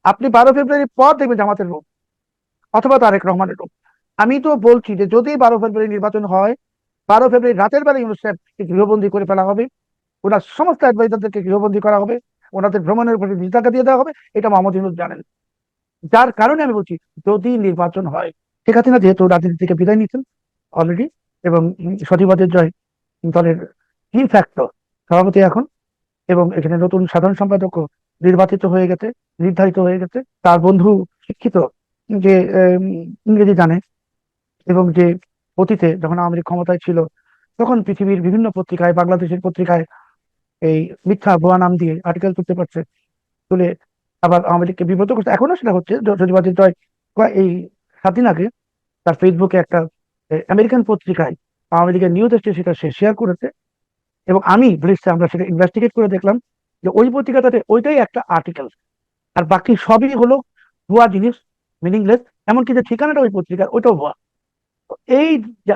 আপনি 12 ফেব্রুয়ারি পর দেখবেন জামাতের রূপ অথবা তারেক রহমানের রূপ। আমি তো বলছি যে যদি 12 ফেব্রুয়ারি নির্বাচন হয়, 12 ফেব্রুয়ারি রাতের বেলা ইউনূস সাহেবকে গৃহবন্দী করে ফেলা হবে, ওনার সমস্ত অ্যাডভাইজারদেরকে গৃহবন্দী করা হবে, ওনাদের ভ্রমণের উপরে নিষেধাজ্ঞা দিয়ে দেওয়া হবে। এটা মোহাম্মদ ইউনূস জানেন। যার কারণে আমি বলছি, যদি নির্বাচন হয়, শেখ হাসিনা যেহেতু রাজনীতি থেকে বিদায় নিচ্ছেন অলরেডি, এবং সচিবাদের জয় দলের কি ফ্যাক্টর সভাপতি এখন, এবং এখানে নতুন সাধারণ সম্পাদক নির্বাচিত হয়ে গেছে, নির্ধারিত হয়ে গেছে। তার বন্ধু শিক্ষিত, যে ইংরেজি জানে, এবং যে অতীতে যখন আওয়ামী লীগ ক্ষমতায় ছিল তখন পৃথিবীর বিভিন্ন পত্রিকায়, বাংলাদেশের পত্রিকায় এই মিথ্যা ভুয়া নাম দিয়ে আর্টিকেল তুলতে পারছে, তুলে আবার আওয়ামী লীগকে বিব্রত করছে। এখনো সেটা হচ্ছে। সচিবাদিত এই 7 দিন আগে তার ফেসবুকে একটা আমেরিকান পত্রিকায় আওয়ামী লীগের নিউজ এসছে, সেটা সে শেয়ার করেছে। এবং আমি ব্রিজে আমরা সেটা ইনভেস্টিগেট করে দেখলাম যে ওই পত্রিকাটাতে ওইটাই একটা আর্টিকেল, আর বাকি সবই হলো ভুয়া জিনিস, মিনিংলেস। এমনকি যে ঠিকানাটা ওই পত্রিকার ওইটাও ভুয়া। তো এই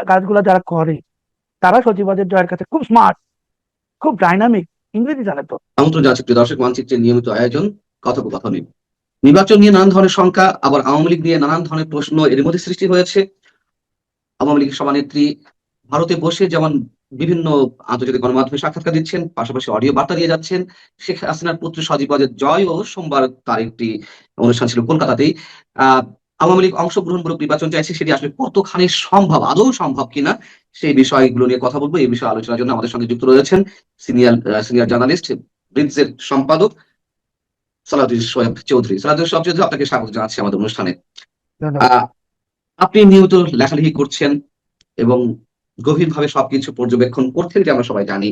কাজগুলো যারা করে, তারা সচিবাদের জয়ের কাছে খুব স্মার্ট, খুব ডাইনামিক, ইংরেজি জানে তো। আমন্ত্রণ জানাচ্ছি প্রিয় দর্শক, মানচিত্রের নিয়মিত আয়োজন কথোপকথনে। নির্বাচন নিয়ে নানান ধরনের শঙ্কা, আবার আওয়ামী লীগ নিয়ে নানান ধরনের প্রশ্ন এর মধ্যে সৃষ্টি হয়েছে। আওয়ামী লীগের সভানেত্রী ভারতে বসে যেমন বিভিন্ন আন্তর্জাতিক গণমাধ্যমে সাক্ষাৎকার দিচ্ছেন, পাশাপাশি অডিও বার্তা দিয়ে যাচ্ছেন। শেখ হাসিনার পুত্র সজীব ওয়াজেদ জয়ও সোমবার তার একটি অনুষ্ঠান ছিল কলকাতাতেই। আহ আওয়ামী লীগ অংশগ্রহণমূলক নির্বাচন চাইছে, সেটি আসলে কতখানি সম্ভব, আদৌ সম্ভব কিনা, সেই বিষয়গুলো নিয়ে কথা বলবো। এই বিষয়ে আলোচনার জন্য আমাদের সঙ্গে যুক্ত রয়েছেন সিনিয়র সিনিয়র জার্নালিস্ট, ব্রিজের সম্পাদক সালাউদ্দিন সোহেব চৌধুরী। সালাউদ্দিন সোহেব চৌধুরী, আপনাকে স্বাগত জানাচ্ছি আমাদের অনুষ্ঠানে। ধন্যবাদ। আহ আপনি নিয়মিত লেখালেখি করছেন এবং গভীরভাবে সবকিছু পর্যবেক্ষণ করতেন, যে আমরা সবাই জানি।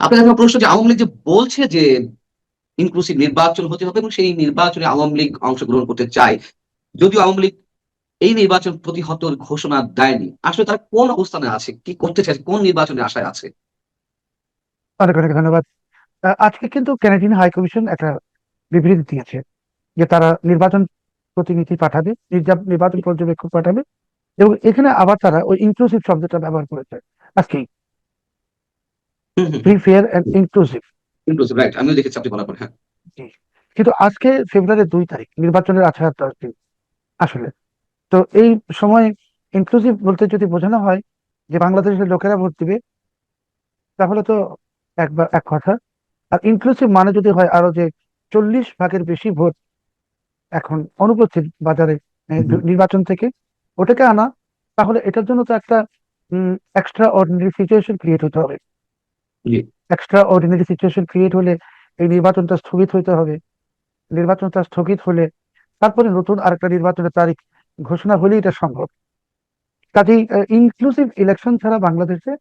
আপনার কাছে আমার প্রশ্ন, যে আওয়ামী লীগ যে বলছে যে ইনক্লুসিভ নির্বাচন হতে হবে এবং সেই নির্বাচনে আওয়ামী লীগ অংশগ্রহণ করতে চায়, যদিও আওয়ামী লীগ এই নির্বাচন প্রতিহত ঘোষণা দেয়নি, আসলে তারা কোন অবস্থানে আছে, কি করতে চাইছে, কোন নির্বাচনের আশায় আছে? অনেক অনেক ধন্যবাদ। আজকে কিন্তু ক্যানাডিয়ান হাই কমিশন একটা বিবৃতি দিয়েছে যে তারা নির্বাচন প্রতিনিধি পাঠাবে, নির্বাচন পর্যবেক্ষক পাঠাবে। এবং এখানে আবার তারা ওই ইনক্লুসিভ শব্দটা ব্যবহার করেছে আজকেই, হম হম ফ্রি, হম fair and inclusive. Inclusive, right, আমিও দেখেছি আপনি বলার পর। হ্যাঁ। কিন্তু আজকে ফেব্রুয়ারির 2 তারিখ, নির্বাচনের আছে আর 10 দিন আসলে। তো এই সময় ইনক্লুসিভ বলতে যদি বোঝানো হয় যে বাংলাদেশের লোকেরা ভোট দিবে, তাহলে তো একবার এক কথা। আর ইনক্লুসিভ মানে যদি হয় আরো যে 40 ভাগের বেশি ভোট এখন অনুপস্থিত বাজারে, হুম, নির্বাচন থেকে ওটাকে আনা, তাহলে এটার জন্য তো একটা এক্সট্রা অর্ডিনারি সিচুয়েশন ক্রিয়েট হতে হবে। জি। এক্সট্রা অর্ডিনারি সিচুয়েশন ক্রিয়েট হলে এই নির্বাচনটা স্থগিত হইতে হবে। নির্বাচনটা স্থগিত হলে তারপরে নতুন আরেকটা নির্বাচনের তারিখ ঘোষণা হলেই এটা সম্ভব। কাজেই ইনক্লুসিভ ইলেকশন ছাড়া বাংলাদেশে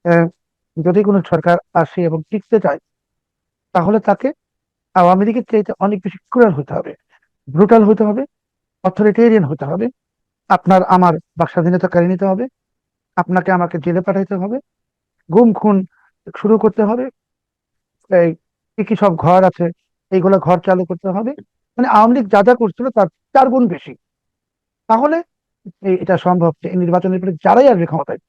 আহ, যদি কোনো সরকার আসে এবং টিকতে চায়, তাহলে তাকে আওয়ামী লীগের চাইতে অনেক বেশি ক্রুয়াল হতে হবে, ব্রুটাল হতে হবে, অথরিটেরিয়ান হতে হবে। আপনার আমার বাক স্বাধীনতা কেড়ে নিতে হবে, আপনাকে আমাকে জেলে পাঠাইতে হবে, গুম খুন শুরু করতে হবে, এই কি কি সব ঘর আছে এইগুলো ঘর চালু করতে হবে। মানে আওয়ামী লীগ যা যা করছিল তার 4 গুণ বেশি। তাহলে এটা সম্ভব যে এই নির্বাচনের পরে যারাই আসবে ক্ষমতায়,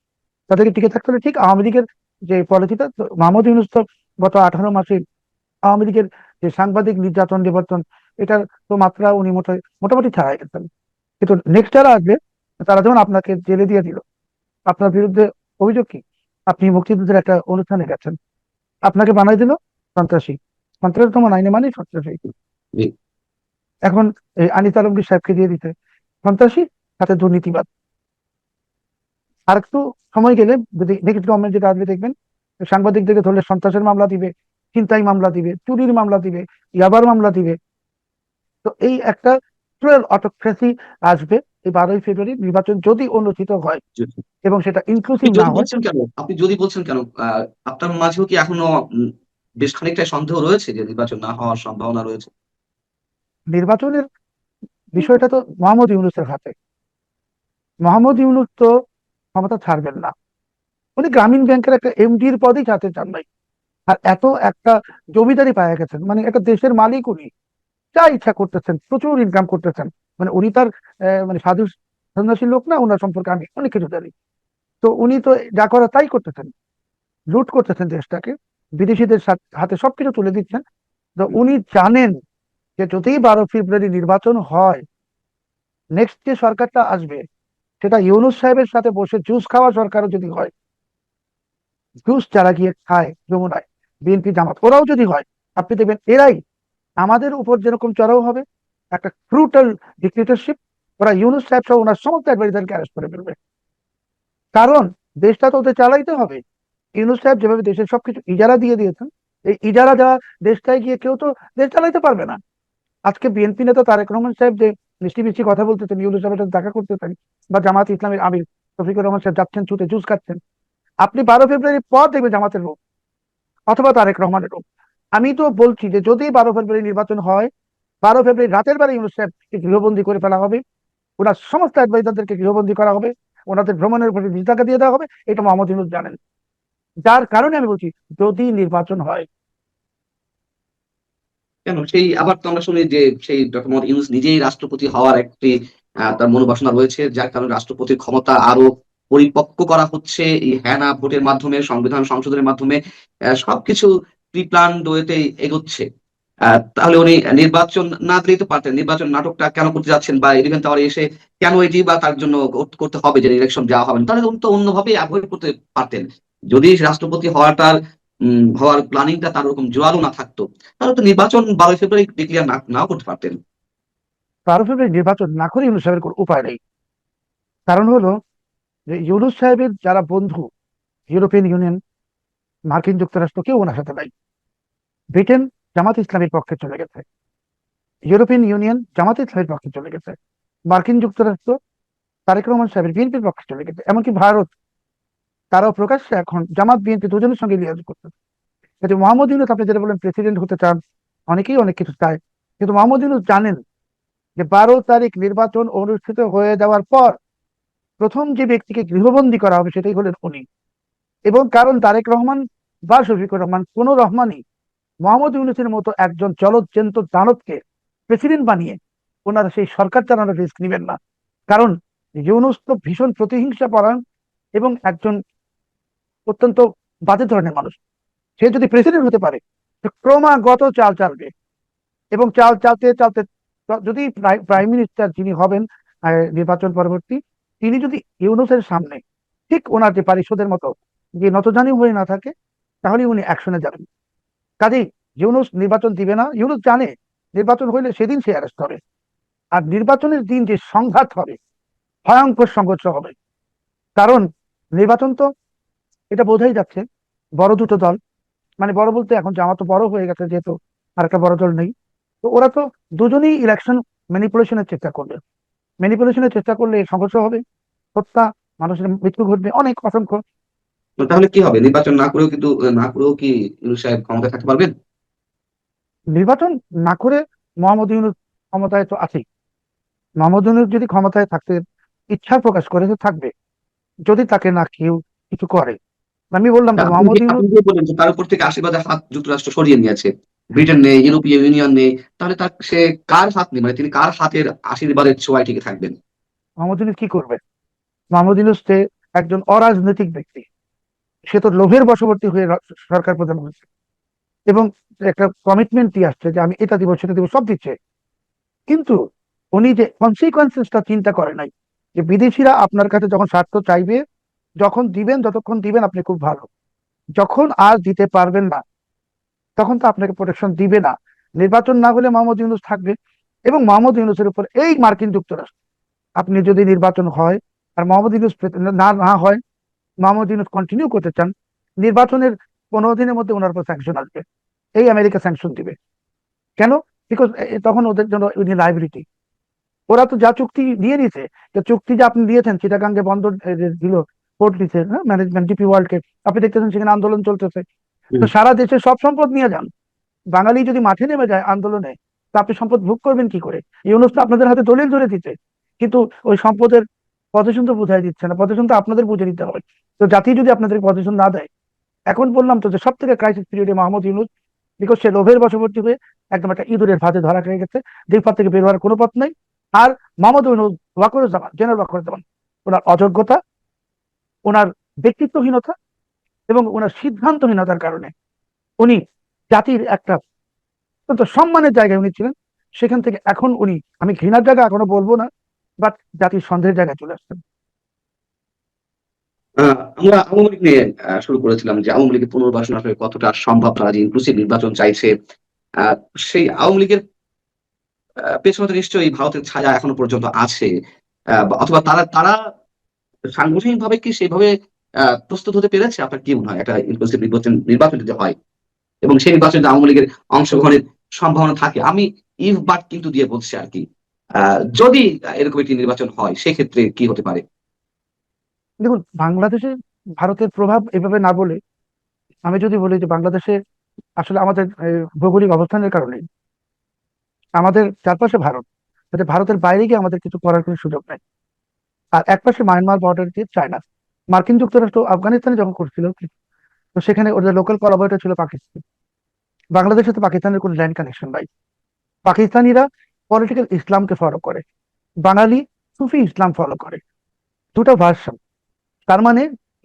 তাদেরকে টিকে থাকতে হলে ঠিক আওয়ামী লীগের যে পলিটিটা, মাহমুদ ইউনূস তো গত 18 মাসে আওয়ামী লীগের যে সাংবাদিক নির্যাতন নিবর্তন, এটার তো মাত্রা উনি মোটামুটি ছাড়াই গেছেন। কিন্তু নেক্সট যারা আসবে, তারা যেমন আপনাকে জেলে দিয়ে দিল, আপনার বিরুদ্ধে অভিযোগ কি, আপনি মুক্তিযুদ্ধের একটা অনুষ্ঠানে গেছেন, আপনাকে বানাই দিল সন্ত্রাসী। সন্ত্রাসতম আইনে মানে সন্ত্রাসী। জি। এখন এই আনিস আলমগীর সাহেবকে দিয়ে দিতে সন্ত্রাসী, সাথে দুর্নীতিবাদ। আর একটু সময় গেলে যদি নেক্সট গভর্নমেন্ট যেটা আসবে, দেখবেন সাংবাদিকদেরকে ধরলে সন্ত্রাসের মামলা দিবে, ছিনতাই মামলা দিবে, চুরির মামলা দিবে, ইয়াবার মামলা দিবে। তো এই একটা ক্রুয়েল অটোক্রেসি আসবে এই 12ই ফেব্রুয়ারি নির্বাচন যদি অনুষ্ঠিত হয়, জি। এবং সেটা আপনি ইনক্লুসিভ না যদি হয়। বলছেন কেন, আপনি যদি বলছেন কেন, আপনার মাঝেও কি এখনো বেশ খানিকটা সন্দেহ রয়েছে যে নির্বাচন না হওয়ার সম্ভাবনা রয়েছে? নির্বাচনের বিষয়টা তো মোহাম্মদ ইউনূসের হাতে। মোহাম্মদ ইউনূস তো ক্ষমতা ছাড়বেন না। উনি গ্রামীণ ব্যাংকের একটা এমডির পদই ছাড়তে চান নাই। আর এত একটা জমিদারি পাওয়া গেছেন, মানে একটা দেশের মালিক উনি, যা ইচ্ছা করতেছেন, প্রচুর ইনকাম করতেছেন। মানে উনি তার মানে সাধু সন্ন্যাসী লোক না, ওনার সম্পর্কে আমি অনেক কিছু জানি। তো উনি তো যা করা তাই করতেছেন, লুট করতেছেন দেশটাকে, বিদেশিদের হাতে সবকিছু তুলে দিচ্ছেন। তো উনি জানেন যে যদি 12 ফেব্রুয়ারি নির্বাচন হয়, নেক্সট যে সরকারটা আসবে সেটা ইউনূস সাহেবের সাথে বসে জুস খাওয়া সরকারও যদি হয়, জুস যারা গিয়ে খায় যমুনায়, বিএনপি জামাত ওরাও যদি হয়, আপনি দেখবেন এরাই আমাদের উপর যেরকম চড়াও হবে, একটা ব্রুটাল ডিক্টেটরশিপ। ওরা ইউনূস সাহেব সহ ওনার সমস্ত অ্যাডভাইজারকে অ্যারেস্ট করে ফেলবে। কারণ দেশটা তো ওদের চালাইতে হবে। ইউনূস সাহেব যেভাবে দেশের সবকিছু ইজারা দিয়ে দিয়েছেন, এই ইজারা দেওয়া দেশটায় গিয়ে কেউ তো দেশ চালাইতে পারবে না। আজকে বিএনপি নেতা তারেক রহমান সাহেব যে মিষ্টি মিষ্টি কথা বলতেছেন, ইউনূস সাহেবের সাথে দেখা করতেছেন, বা জামাত ইসলামের আমির শফিকুর রহমান সাহেব যাচ্ছেন ছুটে জুস খাচ্ছেন, আপনি 12 ফেব্রুয়ারি পর দেখবেন জামাতের রূপ অথবা তারেক রহমানের রূপ। আমি তো বলছি যে যদি 12 ফেব্রুয়ারি নির্বাচন হয়, 12 ফেব্রুয়ারি রাতের বেলা ইউনূস সাহেবকে গৃহবন্দী করে ফেলা হবে, ওনার সমস্ত অ্যাডভাইজারদেরকে গৃহবন্দী করা হবে, ওনাদের ভ্রমণের উপরে নিষেধাজ্ঞা দিয়ে দেওয়া হবে। এটা মোহাম্মদ ইউনূস জানেন, যার কারণে আমি বলছি যদি নির্বাচন হয়। কেন সেই আবার তো আমরা শুনি যে সেই ডক্টর মোহাম্মদ ইউনূস নিজেই রাষ্ট্রপতি হওয়ার একটি তার মনোবাসনা রয়েছে, যার কারণে রাষ্ট্রপতির ক্ষমতা আরো পরিপক্ক করা হচ্ছে এই হ্যাঁ না ভোটের মাধ্যমে, সংবিধান সংশোধনের মাধ্যমে সবকিছু প্রি প্ল্যান ওয়েতে এগোচ্ছে। তাহলে উনি নির্বাচন না দিলেই তো পারতেন। নির্বাচন নাটকটা কেন করতে যাচ্ছেন, বা ইলেভেন টাওয়ারে এসে কেন এটি বা তার জন্য করতে হবে যে ইলেকশন দেওয়া হবে না? তাহলে উনি তো অন্যভাবে অ্যাভয়েড করতে পারতেন। যদি রাষ্ট্রপতি হওয়ার প্ল্যানিংটা তার ওরকম জোরালো না থাকতো, তাহলে তো নির্বাচন 12 ফেব্রুয়ারি ডিক্লেয়ার নাও করতে পারতেন। 12 ফেব্রুয়ারি নির্বাচন না করে ইউনূস সাহেবের কোনো উপায় নেই। কারণ হলো যে ইউনূস সাহেবের যারা বন্ধু, ইউরোপিয়ান ইউনিয়ন, মার্কিন যুক্তরাষ্ট্র, কেউ ওনার সাথে নাই। ব্রিটেন জামাত ইসলামের পক্ষে চলে গেছে, ইউরোপিয়ান ইউনিয়ন জামাত ইসলামের পক্ষে চলে গেছে, মার্কিন যুক্তরাষ্ট্র তারেক রহমান সাহেবের বিএনপির পক্ষে চলে গেছে, এমনকি ভারত তারাও প্রকাশ্যে এখন জামাত বিএনপি দুজনের সঙ্গে লিয়াজ করতেছে। কিন্তু মোহাম্মদ ইউনূস, আপনি যেটা বলেন প্রেসিডেন্ট হতে চান, অনেকেই অনেক কিছু চায়, কিন্তু মোহাম্মদ ইউনূস জানেন যে 12 তারিখ নির্বাচন অনুষ্ঠিত হয়ে যাওয়ার পর প্রথম যে ব্যক্তিকে গৃহবন্দী করা হবে সেটাই হলেন উনি। এবং কারণ তারেক রহমান বা শফিকুর রহমান, কোন রহমানই মোহাম্মদ ইউনূসের মতো একজন জলজ্যান্ত দানবকে প্রেসিডেন্ট বানিয়ে ওনারা সেই সরকার চালানোর রিস্ক নেবেন না। কারণ ইউনূস তো ভীষণ প্রতিহিংসা পরায়ণ এবং একজন অত্যন্ত বাজে ধরনের মানুষ। সে যদি প্রেসিডেন্ট হতে পারে তো ক্রমাগত চাল চালবে, এবং চাল চালতে চালতে যদি প্রাইম মিনিস্টার যিনি হবেন নির্বাচন পরবর্তী, তিনি যদি ইউনূসের সামনে ঠিক ওনার যে পারিষদের মতো যে নতজানি হয়ে না থাকে, তাহলে উনি অ্যাকশনে যাবেন। কাজেই ইউনূস নির্বাচন দিবে না। ইউনূস জানে নির্বাচন হইলে সেদিন সে অ্যারেস্ট হবে, আর নির্বাচনের দিন যে সংঘাত হবে, ভয়ঙ্কর সংঘর্ষ হবে। কারণ নির্বাচন তো, এটা বোঝাই যাচ্ছে, বড় দুটো দল, মানে বড় বলতে এখন জামাত তো বড় হয়ে গেছে যেহেতু আর একটা বড় দল নেই, তো ওরা তো দুজনেই ইলেকশন ম্যানিপুলেশনের চেষ্টা করবে। ম্যানিপুলেশনের চেষ্টা করলে সংঘর্ষ হবে, হত্যা, মানুষের মৃত্যু ঘটবে অনেক, অসংখ্য। তো তাহলে কি হবে? নির্বাচন না করেও কি ইউনূস সাহেব ক্ষমতায় থাকতে পারবেন? নির্বাচন না করে মোহাম্মদ ইউনূস ক্ষমতায় তো আছেই। মোহাম্মদ ইউনূস যদি ক্ষমতায় থাকতে ইচ্ছা প্রকাশ করে তো থাকবে, যদি তাকে না কেউ কিছু করে। আমি বললাম তো আপনি মোহাম্মদ যে ইউনূস। আপনি যে বললেন যে তার উপর থেকে আশীর্বাদের হাত যুক্তরাষ্ট্র সরিয়ে নিয়েছে, ব্রিটেন নেই, ইউরোপীয় ইউনিয়ন নেই, তাহলে সে কার হাত নেই, মানে তিনি কার হাতের আশীর্বাদের ছোঁয়ায় টিকে থাকবেন? মোহাম্মদ ইউনূস কি করবে? মোহাম্মদ ইউনূস সে একজন অরাজনৈতিক ব্যক্তি। সে তো লোভের বশবর্তী হয়ে সরকার প্রধান হয়েছে, এবং একটা কমিটমেন্ট দিয়ে আসছে যে আমি এটা দিব সেটা দিব, সব দিচ্ছে। কিন্তু উনি যে কনসিকুয়েন্সেসটা চিন্তা করে নাই, যে বিদেশিরা আপনার কাছে যখন স্বার্থ চাইবে, যখন দিবেন, যতক্ষণ দিবেন আপনি খুব ভালো, যখন আর দিতে পারবেন না তখন তো আপনাকে প্রোটেকশন দিবে না। নির্বাচন না হলে মোহাম্মদ ইউনূস থাকবে, এবং মোহাম্মদ ইউনূসের উপর এই মার্কিন যুক্তরাষ্ট্র, আপনি যদি নির্বাচন হয় আর মোহাম্মদ ইউনূস না না হয়, মোহাম্মদ ইউনূস কন্টিনিউ করতে চান, নির্বাচনের 15 দিনের মধ্যে ওনার উপর স্যাংশন আসবে। এই আমেরিকা স্যাংশন দিবে। কেন? বিকজ তখন ওদের জন্য উনি লাইবিলিটি। ওরা তো যা চুক্তি দিয়ে নিছে, যে চুক্তি যে আপনি দিয়েছেন চিটাগাঙ্গে বন্দর দিল, পোর্ট দিচ্ছে, হ্যাঁ, ম্যানেজমেন্ট ডিপি ওয়ার্ল্ডকে, আপনি দেখতেছেন সেখানে আন্দোলন চলতেছে। তো হুম। সারা দেশের সব সম্পদ নিয়ে যান, বাঙালি যদি মাঠে নেমে যায় আন্দোলনে, তো আপনি সম্পদ ভোগ করবেন কি করে? ইউনূস তো আপনাদের হাতে দলিল ধরে দিচ্ছে, কিন্তু ওই সম্পদের পজিশন তো বুঝাই দিচ্ছে না, পজিশন তো আপনাদের বুঝে দিতে হবে। তো জাতি যদি আপনাদের পজিশন না দেয়, এখন বললাম তো যে সব থেকে ক্রাইসিস পিরিয়ডে মোহাম্মদ ইউনূস, বিকজ সে লোভের বশবর্তী হয়ে একদম একটা ইঁদুরের ফাঁদে ধরা খেয়ে গেছে, যে পথ থেকে বের হওয়ার কোনো পথ নাই। আর মোহাম্মদ ইউনূস, ওয়াকরুজ্জামান, জেনারেল ওয়াকরুজ্জামান, ওনার অযোগ্যতা, ওনার ব্যক্তিত্বহীনতা এবং ওনার সিদ্ধান্তহীনতার কারণে উনি জাতির একটা অত্যন্ত সম্মানের জায়গায় উনি ছিলেন, সেখান থেকে এখন উনি, আমি ঘৃণার জায়গা এখনো বলবো না, বাট জাতির সন্দেহের জায়গায় চলে আসছেন। আমরা আওয়ামী লীগ নিয়ে শুরু করেছিলাম যে আওয়ামী লীগের পুনর্বাসন আসলে কতটা সম্ভব, তারা যে ইনক্লুসিভ নির্বাচন চাইছে। আহ, সেই আওয়ামী লীগের পেছনে তো নিশ্চয়ই ভারতের ছায়া এখনো পর্যন্ত আছে, অথবা তারা তারা সাংগঠনিক ভাবে কি সেইভাবে প্রস্তুত হতে পেরেছে? আপনার কি মনে হয় একটা ইনক্লুসিভ নির্বাচন নির্বাচন যদি হয় এবং সেই নির্বাচনে যদি আওয়ামী লীগের অংশগ্রহণের সম্ভাবনা থাকে, আমি ইফ বাট কিন্তু দিয়ে বলছি আর কি, যদি এরকম একটি নির্বাচন হয় সেক্ষেত্রে কি হতে পারে? দেখুন, বাংলাদেশে ভারতের প্রভাব এভাবে না বলে আমি যদি বলি যে বাংলাদেশে আসলে আমাদের ভৌগোলিক অবস্থানের কারণে আমাদের চারপাশে ভারত, যাতে ভারতের বাইরে গিয়ে আমাদের কিছু করার কোনো সুযোগ নেই। আর একপাশে মায়ানমার বর্ডার দিয়ে চায়না। মার্কিন যুক্তরাষ্ট্র আফগানিস্তানে যখন করছিল, তো সেখানে ওদের লোকাল কোলাবরেটর ছিল পাকিস্তান। বাংলাদেশের সাথে পাকিস্তানের কোনো ল্যান্ড কানেকশন নাই। পাকিস্তানিরা পলিটিক্যাল ইসলামকে ফলো করে, বাঙালি সুফি ইসলাম ফলো করে, দুটো ভার্সন। তার মানে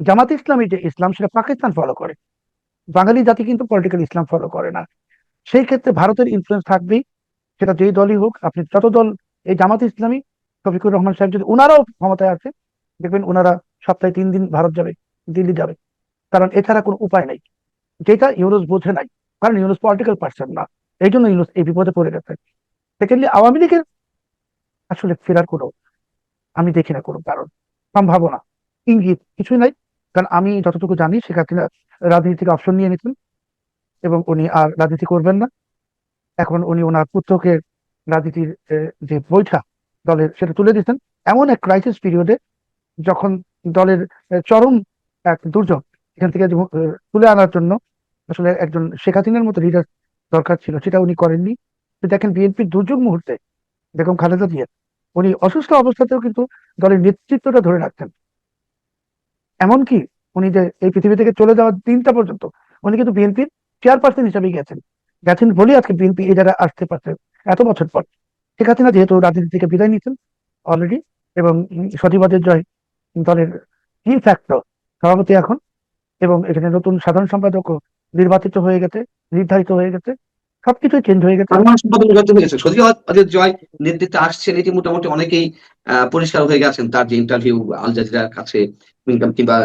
জামাত ইসলামী যে ইসলাম সেটা পাকিস্তান ফলো করে, বাঙালি জাতি কিন্তু পলিটিক্যাল ইসলাম ফলো করে না। সেই ক্ষেত্রে ভারতের ইনফ্লুয়েন্স থাকবেই, সেটা যেই দলই হোক। আপনি যত দল, এই জামাত ইসলামী, শফিকুর রহমান সাহেব যদি ওনারাও ক্ষমতায় আছে, দেখবেন ওনারা সপ্তাহে 3 দিন ভারত যাবে, দিল্লি যাবে, কারণ এছাড়া কোনো উপায় নেই। যেটা ইউনুস বোঝে নাই, কারণ ইউনুস পলিটিক্যাল পার্সন না, এই জন্য ইউনুস এই বিপদে পড়ে গেছে। সেকেন্ডলি, আওয়ামী লীগের আসলে ফেরার কোনো, আমি দেখি না কোনো কারণ, সম্ভাবনা, ইঙ্গিত কিছুই নাই। কারণ আমি যতটুকু জানি, শেখ হাসিনা রাজনীতি থেকে অপশন নিয়ে নিতেন এবং উনি আর রাজনীতি করবেন না। এখন উনি ওনার পুত্রকে রাজনীতির যে বৈঠা দলের, সেটা তুলে দিচ্ছেন এমন এক ক্রাইসিস পিরিয়ডে, যখন দলের চরম এক দুর্যোগ, এখান থেকে তুলে আনার জন্য আসলে একজন শেখ হাসিনার মতো লিডার দরকার ছিল, সেটা উনি করেননি। তো দেখেন, বিএনপির দুর্যোগ মুহূর্তে বেগম খালেদা জিয়া, উনি অসুস্থ অবস্থাতেও কিন্তু দলের নেতৃত্বটা ধরে রাখতেন। এমনকি উনি যে এই পৃথিবী থেকে চলে যাওয়ার দিনটা পর্যন্ত উনি কিন্তু বিএনপির চেয়ারপারসন হিসেবে গেছেন। গেছেন বলেই আজকে বিএনপি এই জায়গায় আসতে পারছে এত বছর পর। শেখ হাসিনা যেহেতু রাজনীতি থেকে বিদায় নিয়েছেন অলরেডি, এবং সচিবাদের জয় দলের কি ফ্যাক্টর সভাপতি এখন, এবং এখানে নতুন সাধারণ সম্পাদকও নির্বাচিত হয়ে গেছে, নির্ধারিত হয়ে গেছে, সবকিছুই চেঞ্জ হয়ে গেছে। সাধারণ সম্পাদক নির্বাচিত হয়েছে, সজীব ওয়াজেদ জয় নেতৃত্বে আসছেন, এটি মোটামুটি অনেকেই পরিষ্কার হয়ে গেছেন। তার যে ইন্টারভিউ আল জাজিরার কাছে কিংবা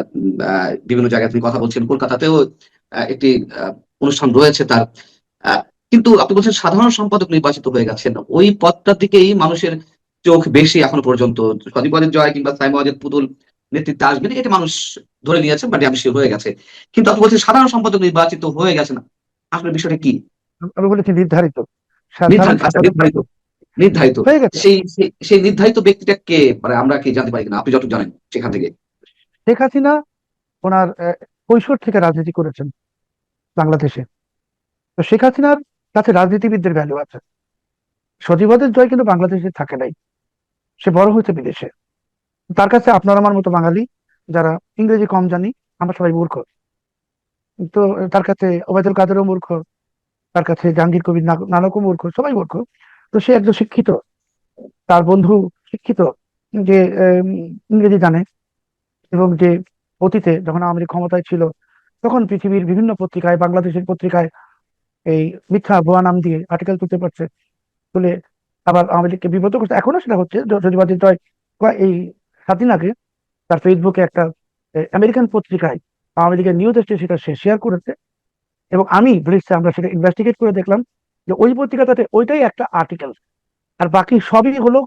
বিভিন্ন জায়গায় তিনি কথা বলছেন, কলকাতাতেও একটি অনুষ্ঠান রয়েছে তার। কিন্তু আপনি বলছেন সাধারণ সম্পাদক নির্বাচিত হয়ে গেছেন, ওই পদটার দিকেই মানুষের চোখ বেশি এখনো পর্যন্ত। সজীব ওয়াজেদ জয় কিংবা সাইম ওয়াজেদ পুতুল নেতৃত্বে আসবেন, এটা মানুষ ধরে নিয়েছে বা ড্যাম শিওর হয়ে গেছে। কিন্তু আপনি বলছেন সাধারণ সম্পাদক নির্বাচিত হয়ে গেছেন, আসলে বিষয়টা কি? আমি বলেছি নির্ধারিত সাধারণ নির্ধারিত, আচ্ছা সম্পাদক নির্ধারিত, নির্ধারিত। হয়ে গেছে। সেই সেই সেই নির্ধারিত ব্যক্তিটা কে, মানে আমরা কি জানতে পারি কিনা, আপনি যতটুকু জানেন সেখান থেকে? শেখ হাসিনা ওনার কৈশোর থেকে রাজনীতি করেছেন বাংলাদেশে। তো শেখ হাসিনার কাছে রাজনীতিবিদদের ভ্যালু আছে। সজীবদের জয় কিন্তু বাংলাদেশে থাকে নাই, সে বড় হয়েছে বিদেশে। তার কাছে আপনার আমার মতো বাঙালি যারা ইংরেজি কম জানি, আমরা সবাই মূর্খ। তো তার কাছে ওবায়দুল কাদেরও মূর্খ, তার কাছে জাহাঙ্গীর কবির নানকও মূর্খ, সবাই মূর্খ। তো সে একজন শিক্ষিত, তার বন্ধু শিক্ষিত, যে ইংরেজি জানে, এবং যে অতীতে যখন আওয়ামী লীগ ক্ষমতায় ছিল, তখন পৃথিবীর বিভিন্ন পত্রিকায়, বাংলাদেশের পত্রিকায় এই মিথ্যা ভুয়া নাম দিয়ে আর্টিকেল তুলতে পারছে, তুলে আবার আওয়ামী লীগকে বিব্রত করছে। এখনো সেটা হচ্ছে। সজীবাদিত জয় এই 7 দিন আগে তার ফেসবুকে একটা আমেরিকান পত্রিকায় আওয়ামী লীগের নিউজ এসছে, সেটা সে শেয়ার করেছে। এবং আমি ব্রিজে আমরা সেটা ইনভেস্টিগেট করে দেখলাম যে ওই পত্রিকাটাতে ওইটাই একটা আর্টিকেল, আর বাকি সবই হলো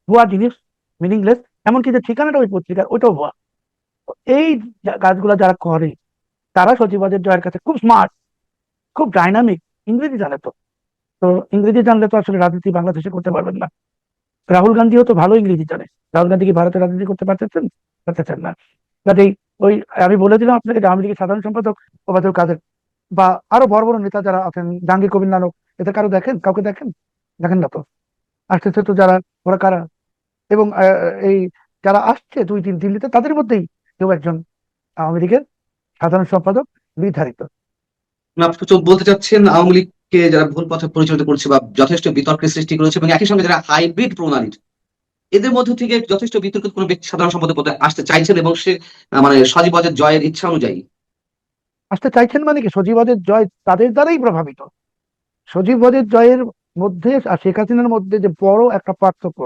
ভুয়া জিনিস, মিনিংলেস। এমনকি যে ঠিকানাটা ওই পত্রিকার, ওইটাও ভুয়া। তো এই কাজগুলো যারা করে, তারা সচিবাদের জয়ের কাছে খুব স্মার্ট, খুব ডাইনামিক, ইংরেজি জানে তো। তো ইংরেজি জানলে তো আসলে রাজনীতি বাংলাদেশে করতে পারবেন না। রাহুল গান্ধীও তো ভালো ইংরেজি জানে। রাহুল গান্ধী কি ভারতে রাজনীতি করতে পারতেছেন? পারতেছেন না। কাজেই ওই, আমি বলেছিলাম আপনাকে যে আওয়ামী লীগের সাধারণ সম্পাদক ওবায়দুল কাদের বা আরো বড় বড় নেতা যারা আছেন, জাহাঙ্গীর কবির নানক, এদের কারো দেখেন? কাউকে দেখেন? দেখেন না তো। আসতেছে তো যারা, ওরা কারা? এবং এই যারা আসছে 2 দিন দিল্লিতে, তাদের মধ্যেই কেউ একজন আওয়ামী লীগের সাধারণ সম্পাদক নির্ধারিত। মানে আপনি তো বলতে চাচ্ছেন আওয়ামী লীগকে যারা ভুল পথে পরিচালিত করছে বা যথেষ্ট বিতর্কের সৃষ্টি করেছে, এবং একই সঙ্গে যারা হাইব্রিড প্রণালীর, এদের মধ্যে থেকে যথেষ্ট বিতর্কিত কোনো ব্যক্তি সাধারণ সম্পাদক পদে আসতে চাইছেন, এবং সে মানে সজীব ওয়াজেদ জয়ের ইচ্ছা অনুযায়ী। আসতে চাইছেন মানে কি? সজীবদের জয় তাদের দ্বারাই প্রভাবিত। সজীবদের জয়ের মধ্যে আর শেখ হাসিনার মধ্যে যে বড় একটা পার্থক্য,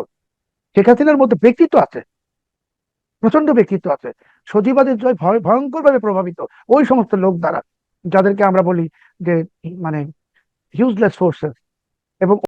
শেখ হাসিনার মধ্যে ব্যক্তিত্ব আছে, প্রচন্ড ব্যক্তিত্ব আছে। সজীবাদের জয় ভয়ঙ্কর ভাবে প্রভাবিত ওই সমস্ত লোক দ্বারা, যাদেরকে আমরা বলি যে মানে ইউজলেস ফোর্সেস। এবং